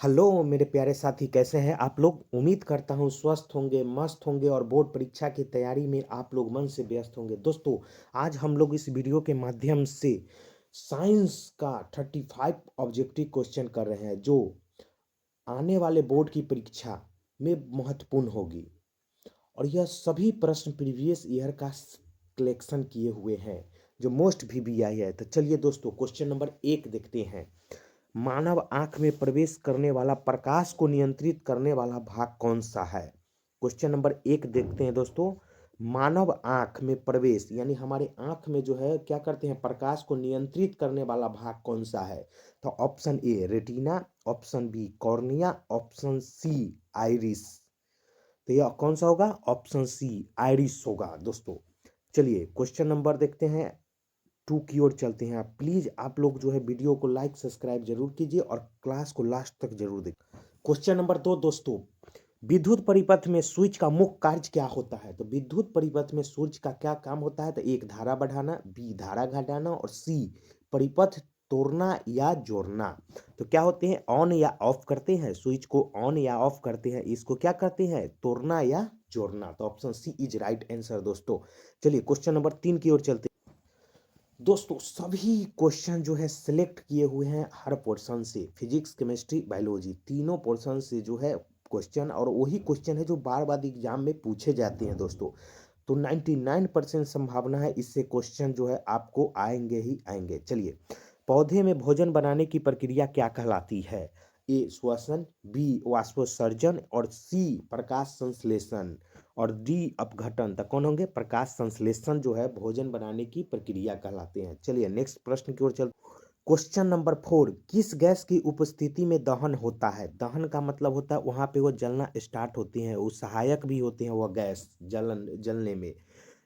Hello मेरे प्यारे साथी, कैसे हैं आप लोग। उम्मीद करता हूँ स्वस्थ होंगे, मस्त होंगे और बोर्ड परीक्षा की तैयारी में आप लोग मन से व्यस्त होंगे। दोस्तों, आज हम लोग इस वीडियो के माध्यम से साइंस का 35 ऑब्जेक्टिव क्वेश्चन कर रहे हैं जो आने वाले बोर्ड की परीक्षा में महत्वपूर्ण होगी। और यह सभी प्रश्न प्रीवियस ईयर का कलेक्शन किए हुए हैं जो मोस्ट VBI है। तो चलिए दोस्तों, क्वेश्चन नंबर 1 देखते हैं। मानव आंख में प्रवेश करने वाला प्रकाश को नियंत्रित करने वाला भाग कौन सा है। क्वेश्चन नंबर 1 देखते हैं दोस्तों। मानव आंख में प्रवेश यानी हमारे आंख में जो है क्या करते हैं, प्रकाश को नियंत्रित करने वाला भाग कौन सा है। तो option A retina, option B cornea, option C iris. तो यह कौन सा होगा, ऑप्शन सी आइरिस होगा दोस्तों। चलिए क्वेश्चन नंबर देखते हैं 2 की ओर चलते हैं। आप प्लीज आप लोग जो है वीडियो को लाइक सब्सक्राइब जरूर कीजिए और क्लास को लास्ट तक जरूर देखिए। क्वेश्चन नंबर 2 दोस्तों, विद्युत परिपथ में स्विच का मुख्य कार्य क्या होता है। तो विद्युत परिपथ में स्विच का क्या काम होता है। तो एक धारा बढ़ाना, बी धारा घटाना और सी परिपथ तोड़ना या जोड़ना। तो क्या होते हैं, ऑन या ऑफ करते हैं स्विच को, ऑन या ऑफ करते हैं, इसको क्या करते हैं, तोड़ना या जोड़ना। तो option C is right answer दोस्तों। चलिए क्वेश्चन नंबर 3 की ओर चलते हैं। दोस्तों, सभी क्वेश्चन जो है सिलेक्ट किए हुए हैं हर पोर्शन से, फिजिक्स केमिस्ट्री बायोलॉजी तीनों पोर्शन से जो है क्वेश्चन, और वही क्वेश्चन है जो बार बार एग्जाम में पूछे जाते हैं दोस्तों। तो 99% संभावना है इससे क्वेश्चन जो है आपको आएंगे ही आएंगे। चलिए, पौधे में भोजन बनाने की प्रक्रिया क्या कहलाती है। ए श्वसन, बी वाष्पोत्सर्जन और सी प्रकाश संश्लेषण और डी अपघटन। तो कौन होंगे, प्रकाश संश्लेषण जो है भोजन बनाने की प्रक्रिया कहलाते हैं। चलिए नेक्स्ट प्रश्न की ओर चल। क्वेश्चन नंबर 4, किस गैस की उपस्थिति में दहन होता है। दहन का मतलब होता है वहां पे वो जलना स्टार्ट होती हैं, वो सहायक भी होते हैं वह गैस जलने में।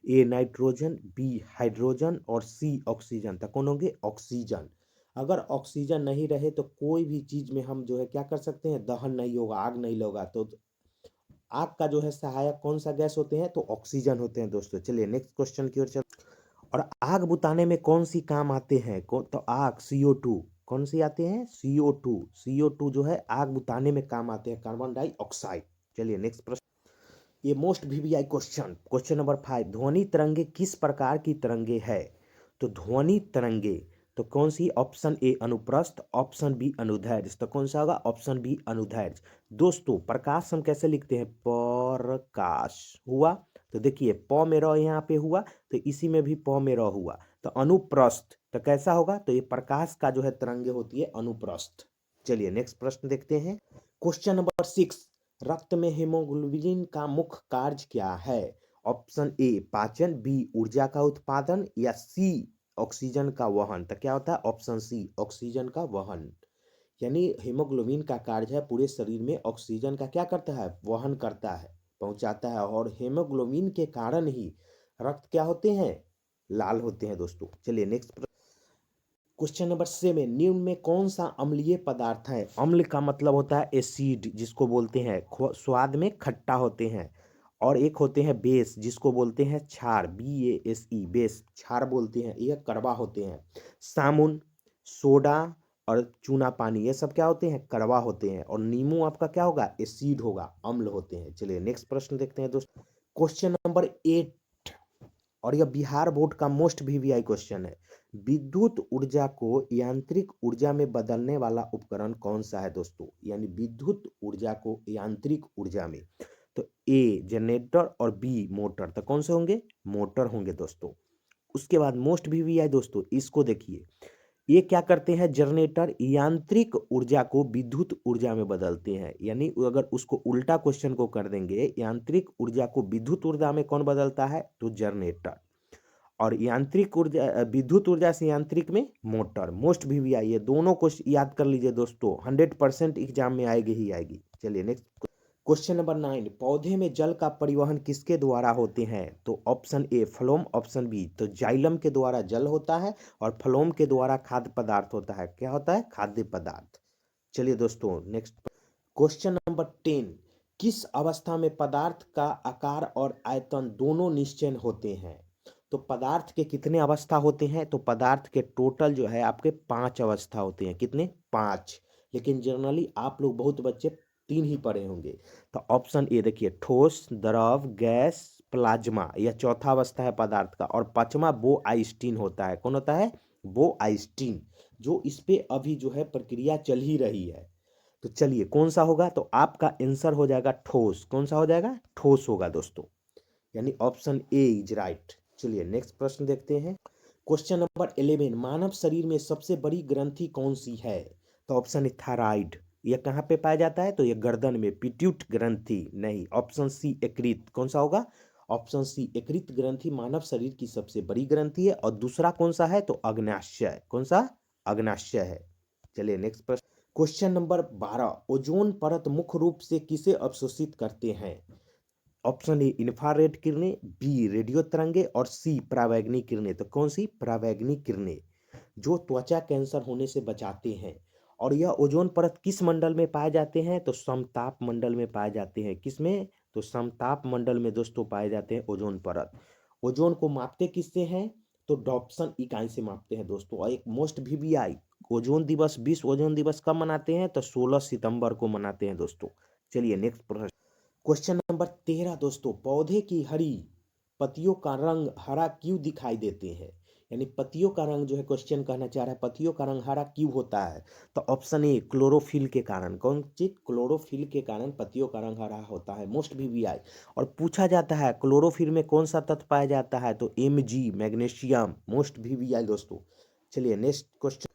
ए नाइट्रोजन, बी हाइड्रोजन और सी ऑक्सीजन। तो कौन होंगे, ऑक्सीजन। अगर ऑक्सीजन नहीं रहे तो कोई भी चीज में हम जो है क्या कर सकते हैं, दहन नहीं होगा, आग नहीं होगा। तो आग का जो है सहायक कौन सा गैस होते हैं, तो ऑक्सीजन होते हैं दोस्तों। चलिए नेक्स्ट क्वेश्चन की ओर चल। और आग बुताने में कौन सी काम आते हैं, तो आग CO2, कौन सी आते हैं, CO2 जो है आग बुताने में काम आते हैं, कार्बन डाइऑक्साइड। चलिए नेक्स्ट प्रश्न, ये most VBI question, question number 5, ध्वनि तरंगे किस प्रकार की तरंगे है। तो ध्वनि तरंगे तो कौन सी, ऑप्शन ए अनुप्रस्थ, ऑप्शन बी अनुदैर्ध्य। तो कौन सा होगा, ऑप्शन बी अनुदैर्ध्य। दोस्तों, प्रकाश हम कैसे लिखते हैं, प्रकाश हुआ। तो देखिए प में र यहाँ पे हुआ, तो इसी में भी प में र हुआ। तो अनुप्रस्थ तो कैसा होगा, तो ये प्रकाश का जो है तरंगे होती है अनुप्रस्थ। चलिए नेक्स्ट प्रश्न देखते हैं। क्वेश्चन नंबर 6, रक्त में हीमोग्लोबिन का मुख्य कार्य क्या है। ऑप्शन ए पाचन, बी ऊर्जा का उत्पादन या सी ऑक्सीजन का वहन। तो क्या होता है, ऑप्शन सी ऑक्सीजन का वहन। यानी हीमोग्लोबिन का कार्य है पूरे शरीर में ऑक्सीजन का क्या करता है, वहन करता है, पहुंचाता है। और हीमोग्लोबिन के कारण ही रक्त क्या होते हैं, लाल होते हैं दोस्तों। चलिए नेक्स्ट क्वेश्चन नंबर 7, निम्न में कौन सा अम्लीय पदार्थ है। अम्ल का मतलब होता है एसिड, जिसको बोलते हैं स्वाद में खट्टा होते हैं। और एक होते हैं बेस, जिसको बोलते हैं क्षार, BASE बेस, क्षार बोलते हैं, ये कड़वा होते हैं। सामुन, सोडा और चूना पानी, ये सब क्या होते हैं, कड़वा होते हैं। और नींबू आपका क्या होगा, एसिड होगा, अम्ल होते हैं। चलिए नेक्स्ट प्रश्न देखते हैं दोस्तों। क्वेश्चन नंबर 8, और यह बिहार बोर्ड का मोस्ट VBI क्वेश्चन है। विद्युत ऊर्जा को यांत्रिक ऊर्जा में बदलने वाला उपकरण कौन सा है दोस्तों। यानी विद्युत ऊर्जा को यांत्रिक ऊर्जा में, तो ए जनरेटर और बी मोटर। तो कौन से होंगे, मोटर होंगे दोस्तों। उसके बाद मोस्ट VBI दोस्तों, इसको देखिए, ये क्या करते हैं, जनरेटर यांत्रिक ऊर्जा को विद्युत ऊर्जा में बदलते हैं। यानी अगर उसको उल्टा क्वेश्चन को कर देंगे, यांत्रिक ऊर्जा को विद्युत ऊर्जा में कौन बदलता है, तो जनरेटर। और यांत्रिक ऊर्जा विद्युत ऊर्जा से यांत्रिक में मोटर। मोस्ट VBI, ये दोनों को याद कर लीजिए दोस्तों, 100% एग्जाम में आएगी ही आएगी। चलिए नेक्स्ट क्वेश्चन नंबर 9, पौधे में जल का परिवहन किसके द्वारा होते हैं। तो option A phloem, option B तो जाइलम के द्वारा जल होता है और फ्लोम के द्वारा खाद्य पदार्थ होता है। क्या होता है, खाद्य पदार्थ। चलिए दोस्तों नेक्स्ट क्वेश्चन नंबर 10, किस अवस्था में पदार्थ का आकार और आयतन दोनों निश्चय होते हैं। तो पदार्थ के कितने अवस्था होते हैं, तो पदार्थ के टोटल जो है आपके 5 अवस्था होते हैं। कितने, 5। लेकिन जनरली आप लोग बहुत बच्चे 3 ही पढ़े होंगे। तो ऑप्शन ए देखिए, ठोस, द्रव, गैस, प्लाज्मा, यह चौथा अवस्था है पदार्थ का। और पांचवा वो आइंस्टीन होता है। कौन होता है? वो आइंस्टीन, जो इस पे अभी जो है प्रक्रिया चल ही रही है। तो चलिए कौन सा होगा? तो आपका आंसर हो जाएगा ठोस। कौन सा हो जाएगा? ठोस होगा दोस्तों, यानी ऑप्शन ए इज राइट। चलिए नेक्स्ट प्रश्न देखते हैं। क्वेश्चन नंबर 11, मानव शरीर में सबसे बड़ी ग्रंथि कौन सी है? तो ऑप्शन है थायराइड। यह कहाँ पे पाया जाता है? तो यह गर्दन में, पिट्यूट ग्रंथि नहीं। ऑप्शन सी यकृत। कौन सा होगा? ऑप्शन सी यकृत ग्रंथि मानव शरीर की सबसे बड़ी ग्रंथि है। और दूसरा कौन सा है? तो अग्नाशय। कौन सा? अग्नाशय है। चलिए नेक्स्ट प्रश्न। क्वेश्चन नंबर 12, ओजोन परत मुख्य रूप से किसे अवशोषित करते हैं? ऑप्शन ए इंफ्रारेड किरणें, बी रेडियो तरंगे, और सी परावैंगनी किरणें। तो कौन सी? परावैंगनी किरणें, जो त्वचा कैंसर होने से बचाते हैं। और यह ओजोन परत किस मंडल में पाए जाते हैं? तो समताप मंडल में पाए जाते हैं। किस में? तो समताप मंडल में दोस्तों पाए जाते हैं ओजोन परत। ओजोन को मापते किससे हैं? तो डॉप्सन इकाई से मापते हैं दोस्तों। और एक मोस्ट वीवीआई ओजोन दिवस, विश्व ओजोन दिवस कब मनाते हैं? तो 16 सितंबर को मनाते हैं दोस्तों। चलिए नेक्स्ट प्रश्न। क्वेश्चन नंबर 13 दोस्तों, पौधे की हरी पत्तियों का रंग हरा क्यों दिखाई देते हैं? यानी पत्तियों का रंग जो है, क्वेश्चन कहना चाह रहा है पत्तियों का रंग हरा क्यों होता है? तो ऑप्शन ए क्लोरोफिल के कारण। कौन चीज? क्लोरोफिल के कारण पत्तियों का रंग हरा होता है, मोस्ट वीवीआई। और पूछा जाता है क्लोरोफिल में कौन सा तत्व पाया जाता है? तो Mg, मैग्नीशियम, मोस्ट वीवीआई दोस्तों। चलिए नेक्स्ट क्वेश्चन।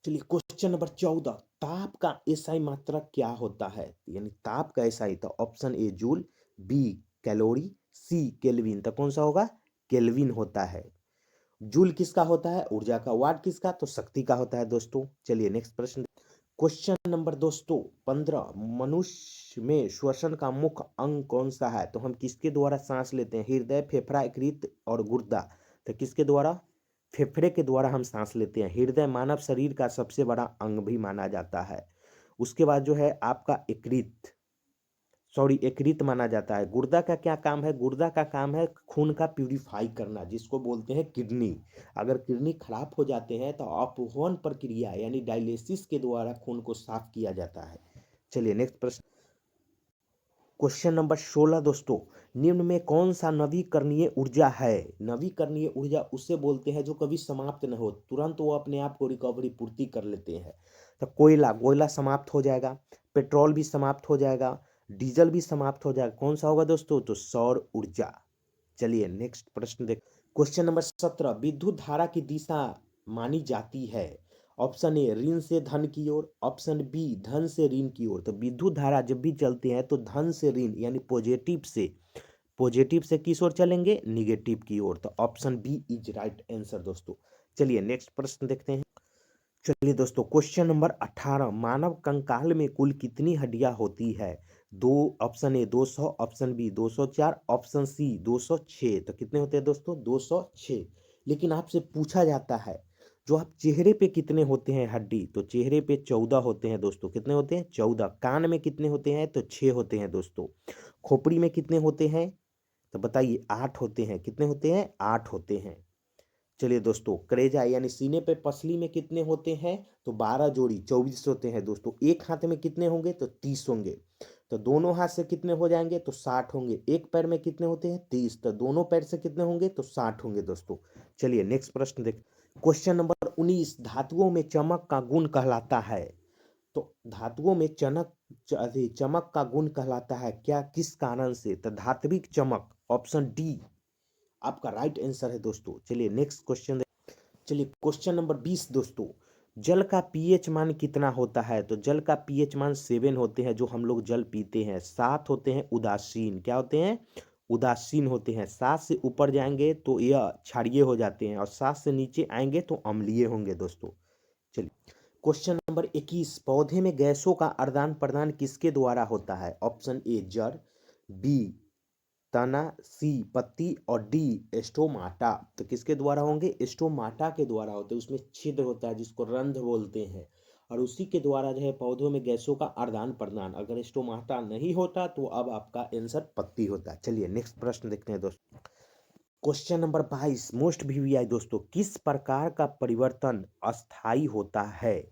चलिए क्वेश्चन नंबर 14, ताप का एसआई मात्रक क्या होता है? यानी ताप का एसआई। तो option A joule, B calorie, C kelvin. तो कौन सा होगा? केल्विन होता है। जूल किसका होता है? ऊर्जा का। वाट किसका? तो शक्ति का होता है दोस्तों। चलिए नेक्स्ट प्रश्न। क्वेश्चन नंबर दोस्तों 15, मनुष्य में श्वसन का मुख्य अंग कौन सा है? तो हम किसके द्वारा सांस लेते हैं? हृदय, फेफड़ा, यकृत और गुर्दा। तो किसके द्वारा? फेफड़े के द्वारा हम सांस लेते हैं। हृदय मानव शरीर का सबसे बड़ा अंग भी माना जाता है। उसके बाद जो है आपका यकृत, सॉरी यकृत माना जाता है। गुर्दा का क्या काम है? गुर्दा का काम है खून का प्यूरिफाई करना, जिसको बोलते हैं किडनी। अगर किडनी खराब हो जाते हैं तो अपवहन प्रक्रिया यानी डायलिसिस के द्वारा खून को साफ किया जाता है। चलिए नेक्स्ट प्रश्न। क्वेश्चन नंबर 16 दोस्तों, निम्न में कौन सा नवीकरणीय ऊर्जा है? नवीकरणीय ऊर्जा उसे बोलते हैं जो कभी समाप्त न हो, तुरंत वो अपने आप को रिकवरी पूर्ति कर लेते हैं। तो कोयला, कोयला समाप्त हो जाएगा, पेट्रोल भी समाप्त हो जाएगा, डीजल भी समाप्त हो जाएगा। कौन सा होगा दोस्तों? तो सौर ऊर्जा। चलिए नेक्स्ट प्रश्न देख। क्वेश्चन नंबर 17, विद्युत धारा की दिशा मानी जाती है? ऑप्शन ए ऋण से धन की ओर, ऑप्शन बी धन से ऋण की ओर। तो विद्युत धारा जब भी चलते हैं तो धन से ऋण यानी पॉजिटिव से किस ओर चलेंगे? निगेटिव की ओर। तो option B is right answer दोस्तों। चलिए नेक्स्ट प्रश्न देखते हैं। चलिए दोस्तों क्वेश्चन नंबर 18, मानव कंकाल में कुल कितनी हड्डियां होती है? दो। Option A 200, option B 204, option C 206। तो कितने होते हैं दोस्तों? 206। लेकिन आपसे पूछा जाता है जो आप चेहरे पे कितने होते हैं हड्डी? तो चेहरे पे 14 होते हैं दोस्तों। कितने होते हैं? 14। कान में कितने होते हैं? तो 6 होते हैं दोस्तों। खोपड़ी में कितने होते हैं? तो बताइए। 8 होते हैं। कितने होते हैं? 8 होते हैं। चलिए दोस्तों, करेजा यानी सीने पे पसली में कितने होते हैं? तो 12 जोड़ी, 24 होते हैं दोस्तों। एक हाथ में कितने होंगे? तो 30 होंगे। तो दोनों हाथ से कितने हो जाएंगे? तो 60 होंगे। एक पैर में कितने होते हैं? 30। तो दोनों पैर से कितने होंगे? तो 60 होंगे दोस्तों। चलिए नेक्स्ट प्रश्न देख। क्वेश्चन नंबर 19, धातुओं में चमक का गुण कहलाता है? तो धातुओं में चमक का गुण कहलाता है क्या? किस कारण से? तो धात्विक चमक। ऑप्शन डी आपका राइट आंसर है दोस्तों। चलिए नेक्स्ट क्वेश्चन। चलिए क्वेश्चन नंबर 20 दोस्तों, जल का पीएच मान कितना होता है? तो जल का पीएच मान 7 होते हैं जो हम लोग जल पीते हैं। 7 होते हैं उदासीन। क्या होते हैं? उदासीन होते हैं। 7 से ऊपर जाएंगे तो यह क्षारीय हो जाते हैं, और 7 से नीचे आएंगे तो अम्लीय होंगे दोस्तों। चलिए क्वेश्चन नंबर 21, पौधे में गैसों का आदान प्रदान किसके द्वारा होता है? ऑप्शन ए जड़, बी तना, सी पत्ती, और डी स्टोमाटा। तो किसके द्वारा होंगे? स्टोमाटा के द्वारा होते हैं। उसमें छिद्र होता है जिसको रंध्र बोलते हैं, और उसी के द्वारा जो है पौधों में गैसों का आदान प्रदान। अगर स्टोमाटा नहीं होता तो अब आपका आंसर पत्ती होता। चलिए नेक्स्ट प्रश्न देखते हैं दोस्तों। क्वेश्चन नंबर 22, मोस्ट वीवीआई दोस्तों, किस प्रकार का परिवर्तन अस्थाई होता है?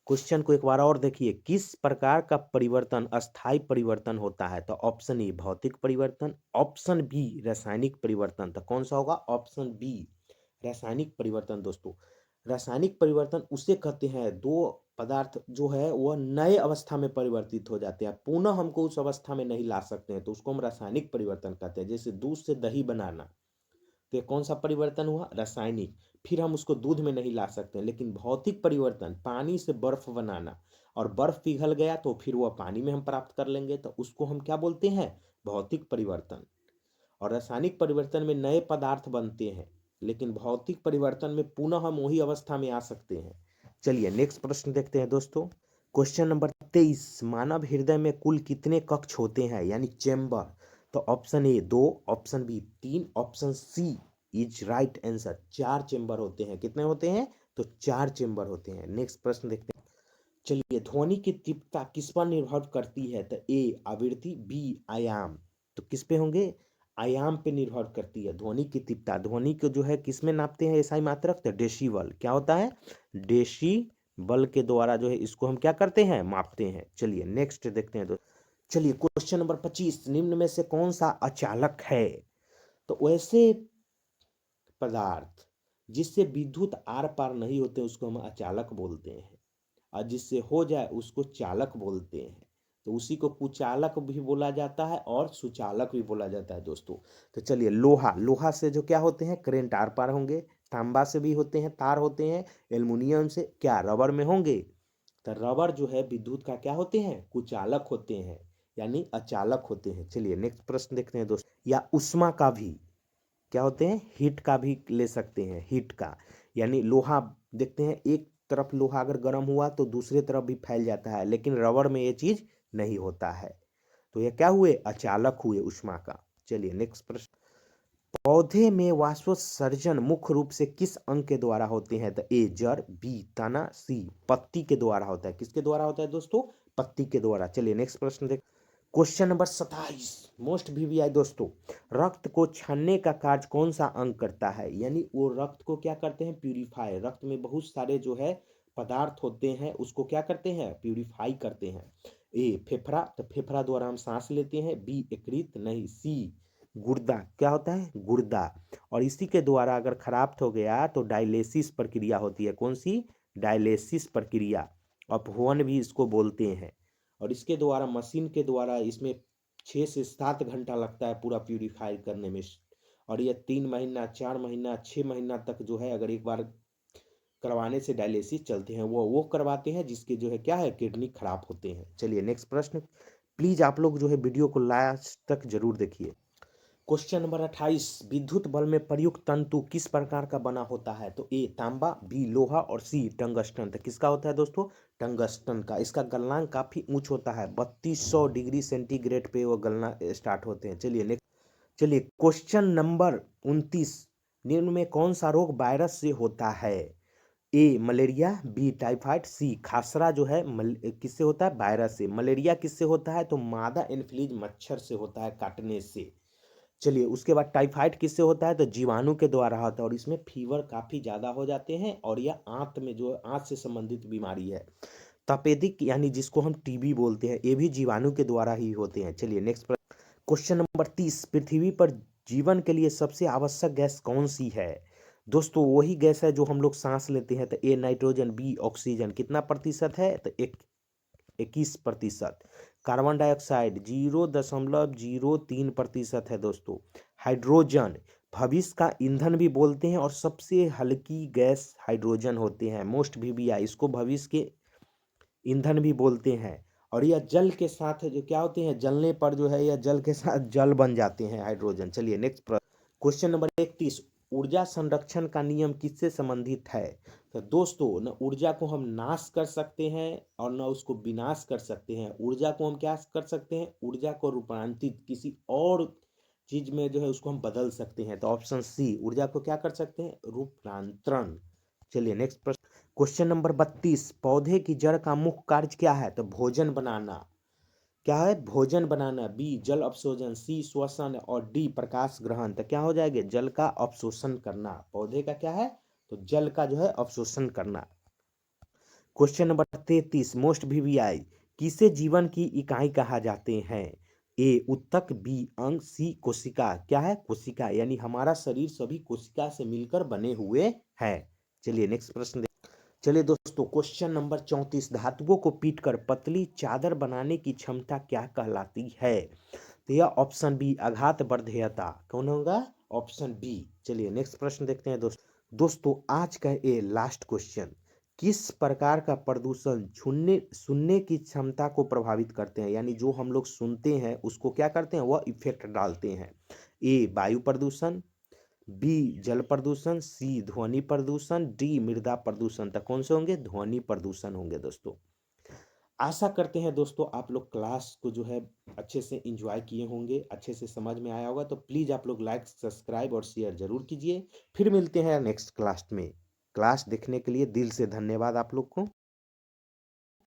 क्वेश्चन को एक बार और देखिए, किस प्रकार का परिवर्तन अस्थायी परिवर्तन होता है? तो ऑप्शन ए भौतिक परिवर्तन, ऑप्शन बी रासायनिक परिवर्तन। तो कौन सा होगा? ऑप्शन बी रासायनिक परिवर्तन। दोस्तों रासायनिक परिवर्तन उसे कहते हैं दो पदार्थ जो है वह नए अवस्था में परिवर्तित हो जाते हैं, पुनः हमको उस अवस्था में नहीं ला सकते हैं, तो उसको हम रासायनिक परिवर्तन कहते हैं। जैसे दूध से दही बनाना, तो ये कौन सा परिवर्तन हुआ? रासायनिक। फिर हम उसको दूध में नहीं ला सकते, लेकिन भौतिक परिवर्तन पानी से बर्फ बनाना, और बर्फ पिघल गया तो फिर वह पानी में हम प्राप्त कर लेंगे, तो उसको हम क्या बोलते हैं? भौतिक परिवर्तन। और रासायनिक परिवर्तन में नए पदार्थ बनते हैं, लेकिन भौतिक परिवर्तन में पुनः हम वही अवस्था में आ सकते हैं। चलिए नेक्स्ट प्रश्न देखते हैं दोस्तों। क्वेश्चन नंबर 23, मानव हृदय में कुल कितने कक्ष होते हैं, यानी चेम्बर? तो option A 2, option B 3, option C is right answer. 4 chamber होते हैं। कितने होते हैं? तो 4 चेम्बर होते हैं। नेक्स्ट प्रश्न देखते हैं। चलिए, ध्वनि की तीव्रता किस पर निर्भर करती है? तो ए आवृत्ति, बी आयाम। तो किस पे होंगे? आयाम पे निर्भर करती है ध्वनि की तीव्रता। ध्वनि को जो है किस में नापते हैं एसआई मात्रक? तो डेसिबल। क्या होता है? डेसिबल के द्वारा जो है इसको हम क्या करते हैं? मापते हैं। चलिए नेक्स्ट देखते हैं दोस्तों। चलिए क्वेश्चन नंबर 25, निम्न में से कौन सा अचालक है? तो वैसे पदार्थ जिससे विद्युत आर पार नहीं होते उसको हम अचालक बोलते हैं, और जिससे हो जाए उसको चालक बोलते हैं। तो उसी को कुचालक भी बोला जाता है और सुचालक भी बोला जाता है दोस्तों। तो चलिए, लोहा, लोहा से जो क्या होते हैं? करंट आर पार होंगे। तांबा से भी होते हैं, तार होते हैं। एल्युमिनियम से क्या रबर में होंगे? तो रबर जो है विद्युत का क्या होते हैं? कुचालक होते हैं, यानी अचालक होते हैं। चलिए नेक्स्ट प्रश्न देखते हैं दोस्तों। या उष्मा का भी क्या होते हैं? हीट का भी ले सकते हैं, हीट का, यानी लोहा देखते हैं एक तरफ लोहा अगर गर्म हुआ तो दूसरे तरफ भी फैल जाता है, लेकिन रबर में ये चीज नहीं होता है। तो ये क्या हुए? अचालक हुए उष्मा का। चलिए नेक्स्ट प्रश्न। पौधे में वाष्पोत्सर्जन मुख्य रूप से किस अंग के द्वारा होते हैं? तो ए जड़, बी तना, सी पत्ती के द्वारा होता है। किसके द्वारा होता है दोस्तों? पत्ती के द्वारा। चलिए नेक्स्ट प्रश्न देख। क्वेश्चन नंबर 27, मोस्ट वीवीआई दोस्तों। रक्त को छानने का कार्य कौन सा अंग करता है? यानी वो रक्त को क्या करते हैं? प्यूरिफाई। रक्त में बहुत सारे जो है पदार्थ होते हैं, उसको क्या करते हैं? प्यूरिफाई करते हैं। ए फेफड़ा, तो फेफड़ा द्वारा हम सांस लेते हैं। बी यकृत, नहीं। सी गुर्दा, क्या होता है? गुर्दा। और इसी के द्वारा अगर खराब हो गया तो डायलिसिस प्रक्रिया होती है। कौन सी? डायलिसिस प्रक्रिया, अपहवन भी इसको बोलते हैं। और इसके द्वारा, मशीन के द्वारा, इसमें 6 से 7 घंटा लगता है पूरा प्यूरिफाई करने में। और ये 3 महीना, 4 महीना, 6 महीना तक जो है अगर एक बार करवाने से डायलिसिस चलते हैं, वो करवाते हैं जिसके जो है क्या है? किडनी खराब होते हैं। चलिए नेक्स्ट प्रश्न। प्लीज आप लोग जो है वीडियो को लास्ट तक जरूर देखिए। क्वेश्चन नंबर 28, विद्युत बल में प्रयुक्त तंतु किस प्रकार का बना होता है? तो ए तांबा, बी लोहा, और सी टंगस्टन। तो किसका होता है दोस्तों? टंगस्टन का। इसका गलनांक काफी ऊंच होता है, 3200 डिग्री सेंटीग्रेड पे वो गलना स्टार्ट होते हैं। चलिए नेक्स्ट। चलिए क्वेश्चन नंबर 29, निम्न में कौन सा रोग वायरस से होता है? ए मलेरिया, बी टाइफाइड, सी खासरा। जो है किससे होता है? वायरस से। मलेरिया किससे होता है? तो मादा एनफ्लूएंजा मच्छर से होता है, काटने से। चलिए उसके बाद टाइफाइड किससे होता है? तो जीवाणु के द्वारा होता है, और इसमें फीवर काफी ज्यादा हो जाते हैं, और यह आंत में जो आंत से संबंधित बीमारी है। तपेदिक यानी जिसको हम टीबी बोलते हैं, ये भी जीवाणु के द्वारा ही होते हैं। चलिए नेक्स्ट क्वेश्चन नंबर 30, पृथ्वी पर जीवन के लिए सबसे आवश्यक गैस कौन सी है? दोस्तों वही गैस है जो हम लोग सांस लेते हैं। तो ए नाइट्रोजन, बी ऑक्सीजन। कितना प्रतिशत है? तो 21%। कार्बन डाइऑक्साइड 0.03% है दोस्तों। हाइड्रोजन भविष्य का ईंधन भी बोलते हैं, और सबसे हल्की गैस हाइड्रोजन होते हैं। मोस्ट वीवीआई इसको भविष्य के ईंधन भी बोलते हैं। और यह जल के साथ जो क्या होते हैं? जलने पर जो है यह जल के साथ जल बन जाते हैं, हाइड्रोजन। चलिए नेक्स्ट क्वेश्चन नंबर 31, ऊर्जा संरक्षण का नियम किससे संबंधित है? तो दोस्तों न ऊर्जा को हम नाश कर सकते हैं और न उसको विनाश कर सकते हैं। ऊर्जा को हम क्या कर सकते हैं? ऊर्जा को रूपांतरित किसी और चीज में जो है उसको हम बदल सकते हैं। तो ऑप्शन सी, ऊर्जा को क्या कर सकते हैं? रूपांतरण। चलिए नेक्स्ट प्रश्न। क्वेश्चन नंबर 32, पौधे की जड़ का मुख्य कार्य क्या है? तो भोजन बनाना। क्या है? भोजन बनाना। बी जल अवशोषण, सी श्वसन, और डी प्रकाश ग्रहण। तो क्या हो जाएगा? जल का अवशोषण करना। पौधे का क्या है? तो जल का जो है अवशोषण करना। क्वेश्चन नंबर 33 मोस्ट वीवीआई किसे जीवन की इकाई कहा जाते हैं? ए उत्तक, बी अंग, सी कोशिका। क्या है? कोशिका, यानी हमारा शरीर सभी कोशिका से मिलकर बने हुए हैं। चलिए नेक्स्ट प्रश्न। चलिए दोस्तों, क्वेश्चन नंबर 34 धातुओं को पीटकर पतली चादर बनाने की क्षमता क्या कहलाती है? तो यह ऑप्शन बी आघात वर्धेयता। कौन होगा? Option B. चलिए नेक्स्ट प्रश्न देखते हैं दोस्तों आज का ये लास्ट क्वेश्चन, किस प्रकार का प्रदूषण सुनने की क्षमता को प्रभावित करते हैं? यानी जो हम लोग सुनते हैं उसको क्या करते हैं? वह इफेक्ट डालते हैं। ए वायु प्रदूषण, बी जल प्रदूषण, सी ध्वनि प्रदूषण, डी मृदा प्रदूषण। तक कौन से होंगे? ध्वनि प्रदूषण होंगे दोस्तों। आशा करते हैं दोस्तों आप लोग क्लास को जो है अच्छे से एंजॉय किए होंगे, अच्छे से समझ में आया होगा। तो प्लीज़ आप लोग लाइक, सब्सक्राइब और शेयर जरूर कीजिए। फिर मिलते हैं नेक्स्ट क्लास में। क्लास देखने के लिए दिल से धन्यवाद आप लोग को।